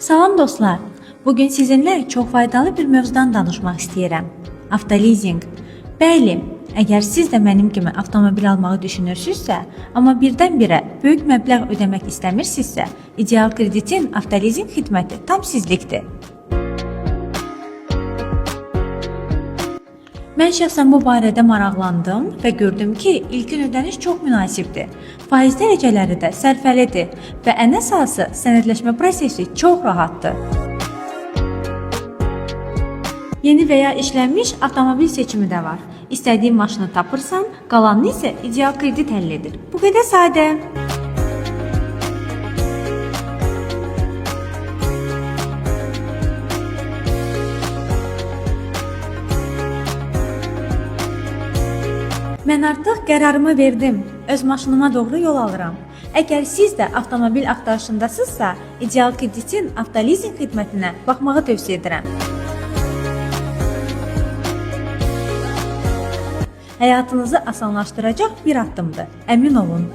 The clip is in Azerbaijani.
Salam dostlar. Bugün sizinlə çox faydalı bir mövzudan danışmaq istəyirəm. Avtolizing. Bəli, əgər siz də mənim kimi avtomobil almağı düşünürsünüzsə, amma birdən-birə böyük məbləğ ödəmək istəmirsinizsə, ideal kreditin avtolizing xidməti tam sizlikdir. Mən şəxsən bu barədə maraqlandım və gördüm ki, ilkin ödəniş çox münasibdir. Faiz dərəcələri də sərfəlidir və ən əsası sənədləşmə prosesi çox rahatdır. Yeni və ya işlənmiş avtomobil seçimi də var. İstədiyin maşını tapırsan, qalanını isə ideal kredit həll edir. Bu qədər sadə. Mən artıq qərarımı verdim. Öz maşınıma doğru yol alıram. Əgər siz də avtomobil axtarışındasınızsa, ideal kreditin avtolizing xidmətinə baxmağı tövsiyə edirəm. Həyatınızı asanlaşdıracaq bir addımdır. Əmin olun.